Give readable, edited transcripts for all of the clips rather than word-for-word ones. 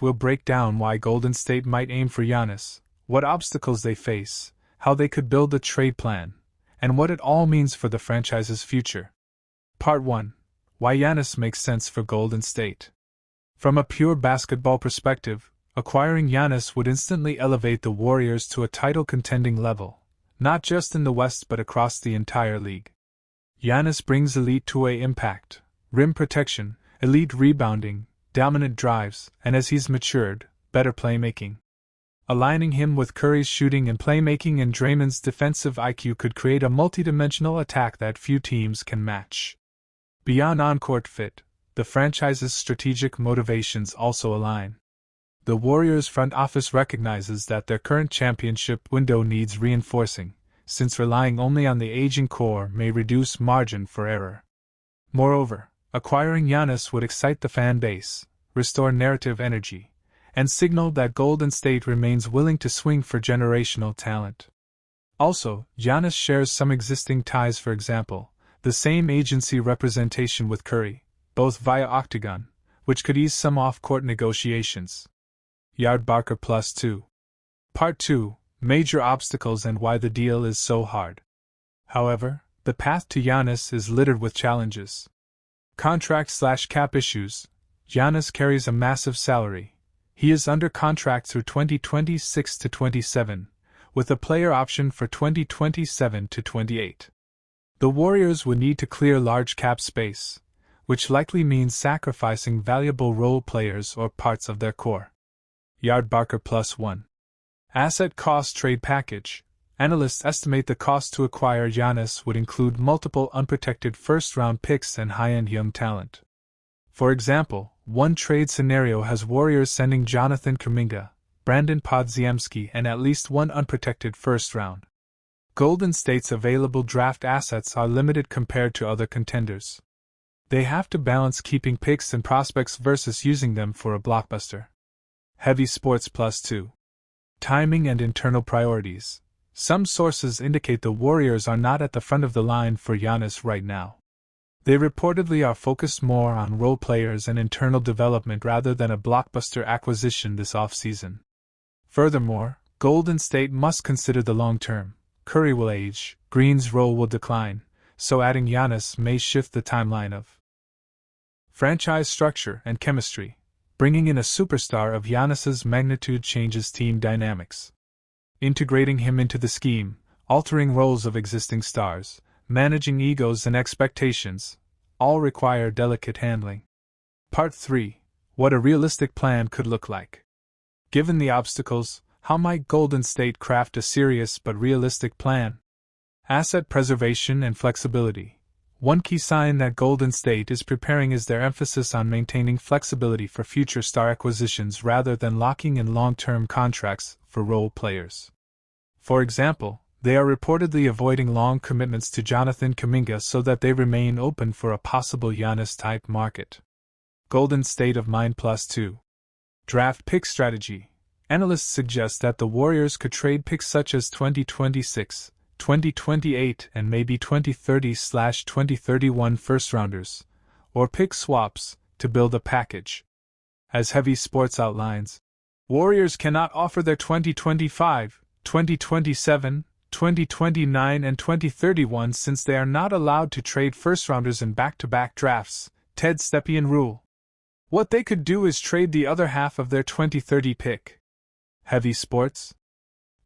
segment, we'll break down why Golden State might aim for Giannis, what obstacles they face, how they could build a trade plan, and what it all means for the franchise's future. Part 1. Why Giannis makes sense for Golden State. From a pure basketball perspective, acquiring Giannis would instantly elevate the Warriors to a title-contending level, not just in the West but across the entire league. Giannis brings elite two-way impact, rim protection, elite rebounding, dominant drives, and as he's matured, better playmaking. Aligning him with Curry's shooting and playmaking and Draymond's defensive IQ could create a multidimensional attack that few teams can match. Beyond on-court fit, the franchise's strategic motivations also align. The Warriors' front office recognizes that their current championship window needs reinforcing, since relying only on the aging core may reduce margin for error. Moreover, acquiring Giannis would excite the fan base, restore narrative energy, and signal that Golden State remains willing to swing for generational talent. Also, Giannis shares some existing ties, for example, the same agency representation with Curry, both via Octagon, which could ease some off-court negotiations. Yardbarker +2. Part 2. Major obstacles and why the deal is so hard. However, the path to Giannis is littered with challenges. Contract/cap issues. Giannis carries a massive salary. He is under contract through 2026 to 27, with a player option for 2027 to 28. The Warriors would need to clear large cap space, which likely means sacrificing valuable role players or parts of their core. Yardbarker +1. Asset cost trade package. Analysts estimate the cost to acquire Giannis would include multiple unprotected first-round picks and high-end young talent. For example, one trade scenario has Warriors sending Jonathan Kuminga, Brandon Podziemski, and at least one unprotected first-round. Golden State's available draft assets are limited compared to other contenders. They have to balance keeping picks and prospects versus using them for a blockbuster. Heavy sports +2. Timing and internal priorities. Some sources indicate the Warriors are not at the front of the line for Giannis right now. They reportedly are focused more on role players and internal development rather than a blockbuster acquisition this offseason. Furthermore, Golden State must consider the long term. Curry will age, Green's role will decline, so adding Giannis may shift the timeline of franchise structure and chemistry. Bringing in a superstar of Giannis's magnitude changes team dynamics. Integrating him into the scheme, altering roles of existing stars, managing egos and expectations, all require delicate handling. Part 3. What a realistic plan could look like. Given the obstacles, how might Golden State craft a serious but realistic plan? Asset preservation and flexibility. One key sign that Golden State is preparing is their emphasis on maintaining flexibility for future star acquisitions rather than locking in long-term contracts for role players. For example, they are reportedly avoiding long commitments to Jonathan Kuminga so that they remain open for a possible Giannis-type market. Golden State of Mind +2. Draft pick strategy. Analysts suggest that the Warriors could trade picks such as 2026, 2028 and maybe 2030/2031 first-rounders, or pick swaps, to build a package. As Heavy Sports outlines, Warriors cannot offer their 2025, 2027, 2029 and 2031 since they are not allowed to trade first-rounders in back-to-back drafts, Ted Stepien rule. What they could do is trade the other half of their 2030 pick. Heavy Sports.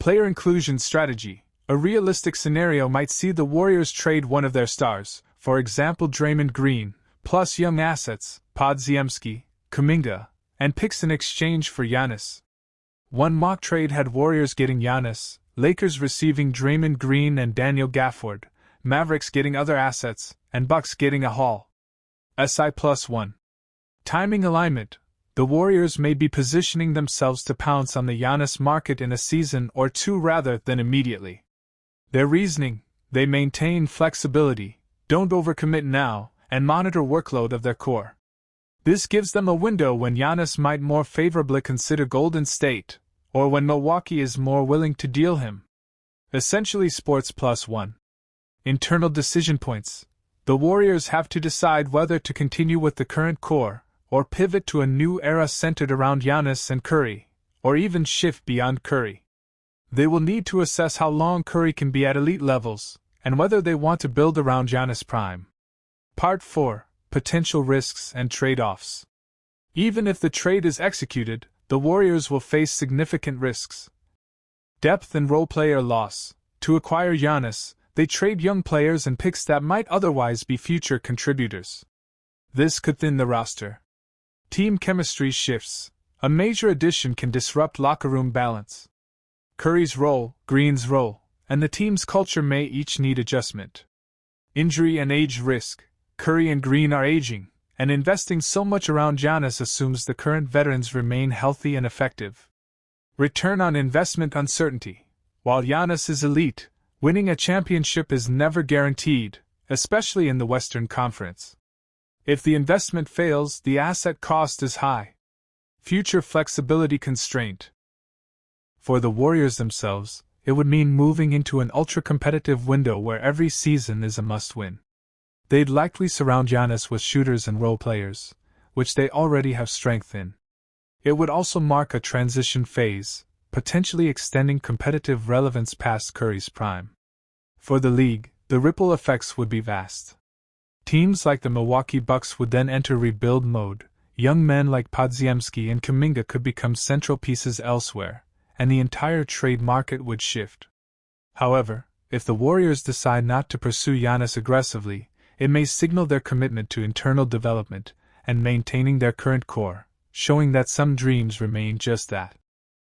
Player inclusion strategy. A realistic scenario might see the Warriors trade one of their stars, for example Draymond Green, plus young assets, Podziemski, Kuminga, and picks in exchange for Giannis. One mock trade had Warriors getting Giannis, Lakers receiving Draymond Green and Daniel Gafford, Mavericks getting other assets, and Bucks getting a haul. SI+1. Timing alignment. The Warriors may be positioning themselves to pounce on the Giannis market in a season or two rather than immediately. Their reasoning: they maintain flexibility, don't overcommit now, and monitor workload of their core. This gives them a window when Giannis might more favorably consider Golden State, or when Milwaukee is more willing to deal him. Essentially Sports +1. Internal decision points. The Warriors have to decide whether to continue with the current core, or pivot to a new era centered around Giannis and Curry, or even shift beyond Curry. They will need to assess how long Curry can be at elite levels, and whether they want to build around Giannis' prime. Part 4. Potential risks and trade-offs. Even if the trade is executed, the Warriors will face significant risks. Depth and role player loss. To acquire Giannis, they trade young players and picks that might otherwise be future contributors. This could thin the roster. Team chemistry shifts. A major addition can disrupt locker room balance. Curry's role, Green's role, and the team's culture may each need adjustment. Injury and age risk. Curry and Green are aging, and investing so much around Giannis assumes the current veterans remain healthy and effective. Return on investment uncertainty. While Giannis is elite, winning a championship is never guaranteed, especially in the Western Conference. If the investment fails, the asset cost is high. Future flexibility constraint. For the Warriors themselves, it would mean moving into an ultra-competitive window where every season is a must-win. They'd likely surround Giannis with shooters and role players, which they already have strength in. It would also mark a transition phase, potentially extending competitive relevance past Curry's prime. For the league, the ripple effects would be vast. Teams like the Milwaukee Bucks would then enter rebuild mode, young men like Podziemski and Kuminga could become central pieces elsewhere, and the entire trade market would shift. However, if the Warriors decide not to pursue Giannis aggressively, it may signal their commitment to internal development and maintaining their current core, showing that some dreams remain just that.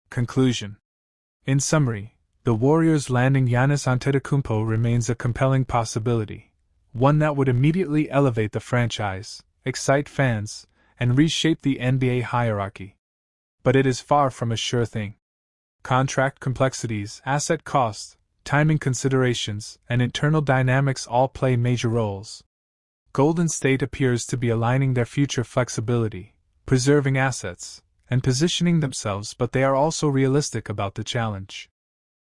Conclusion. In summary, the Warriors landing Giannis Antetokounmpo remains a compelling possibility, one that would immediately elevate the franchise, excite fans, and reshape the NBA hierarchy. But it is far from a sure thing. Contract complexities, asset costs, timing considerations, and internal dynamics all play major roles. Golden State appears to be aligning their future flexibility, preserving assets, and positioning themselves, but they are also realistic about the challenge.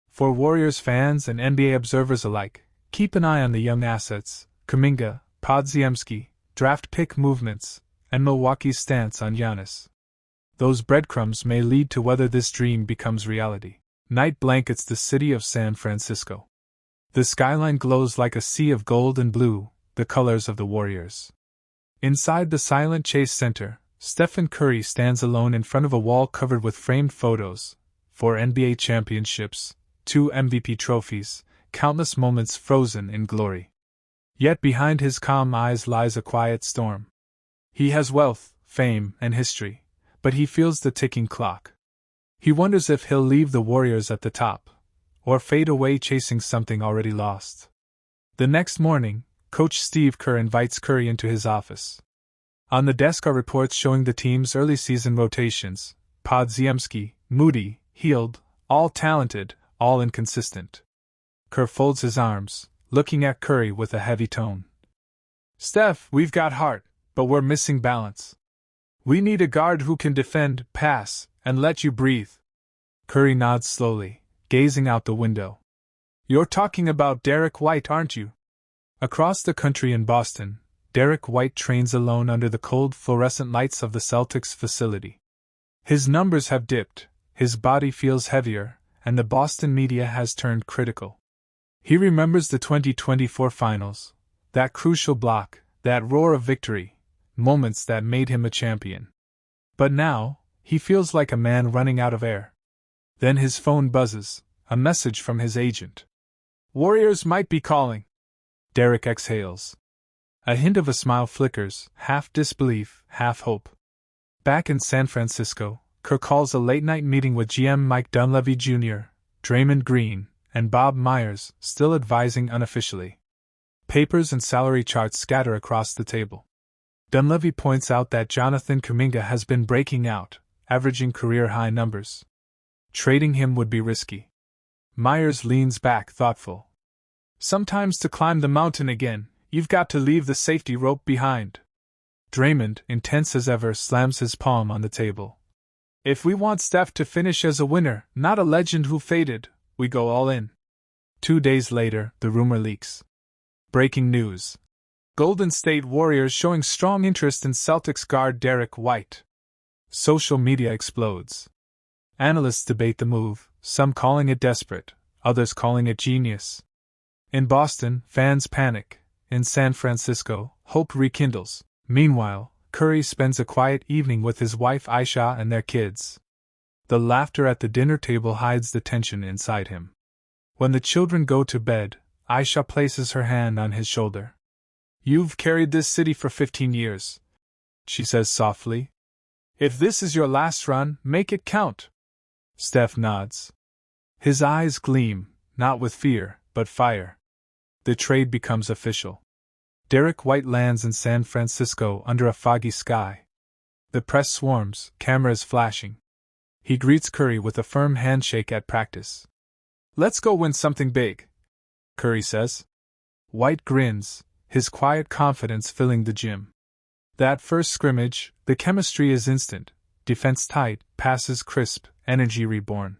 For Warriors fans and NBA observers alike, keep an eye on the young assets, Kuminga, Podziemski, draft pick movements, and Milwaukee's stance on Giannis. Those breadcrumbs may lead to whether this dream becomes reality. Night blankets the city of San Francisco. The skyline glows like a sea of gold and blue, the colors of the Warriors. Inside the silent Chase Center, Stephen Curry stands alone in front of a wall covered with framed photos, 4 NBA championships, 2 MVP trophies, countless moments frozen in glory. Yet behind his calm eyes lies a quiet storm. He has wealth, fame, and history, but he feels the ticking clock. He wonders if he'll leave the Warriors at the top, or fade away chasing something already lost. The next morning, Coach Steve Kerr invites Curry into his office. On the desk are reports showing the team's early season rotations: Podziemski, Moody, Hield, all talented, all inconsistent. Kerr folds his arms, looking at Curry with a heavy tone. "Steph, we've got heart, but we're missing balance. We need a guard who can defend, pass, and let you breathe." Curry nods slowly, gazing out the window. "You're talking about Derek White, aren't you?" Across the country in Boston, Derek White trains alone under the cold fluorescent lights of the Celtics facility. His numbers have dipped, his body feels heavier, and the Boston media has turned critical. He remembers the 2024 finals, that crucial block, that roar of victory, moments that made him a champion. But now, he feels like a man running out of air. Then his phone buzzes, a message from his agent. "Warriors might be calling." Derek exhales. A hint of a smile flickers, half disbelief, half hope. Back in San Francisco, Kerr calls a late-night meeting with GM Mike Dunleavy Jr., Draymond Green, and Bob Myers, still advising unofficially. Papers and salary charts scatter across the table. Dunleavy points out that Jonathan Kuminga has been breaking out, averaging career-high numbers. Trading him would be risky. Myers leans back, thoughtful. "Sometimes to climb the mountain again, you've got to leave the safety rope behind." Draymond, intense as ever, slams his palm on the table. "If we want Steph to finish as a winner, not a legend who faded, we go all in." 2 days later, the rumor leaks. Breaking news. Golden State Warriors showing strong interest in Celtics guard Derek White. Social media explodes. Analysts debate the move, some calling it desperate, others calling it genius. In Boston, fans panic. In San Francisco, hope rekindles. Meanwhile, Curry spends a quiet evening with his wife Aisha and their kids. The laughter at the dinner table hides the tension inside him. When the children go to bed, Aisha places her hand on his shoulder. "You've carried this city for 15 years," she says softly. "If this is your last run, make it count." Steph nods. His eyes gleam, not with fear, but fire. The trade becomes official. Derek White lands in San Francisco under a foggy sky. The press swarms, cameras flashing. He greets Curry with a firm handshake at practice. "Let's go win something big," Curry says. White grins, his quiet confidence filling the gym. That first scrimmage, the chemistry is instant, defense tight, passes crisp, energy reborn.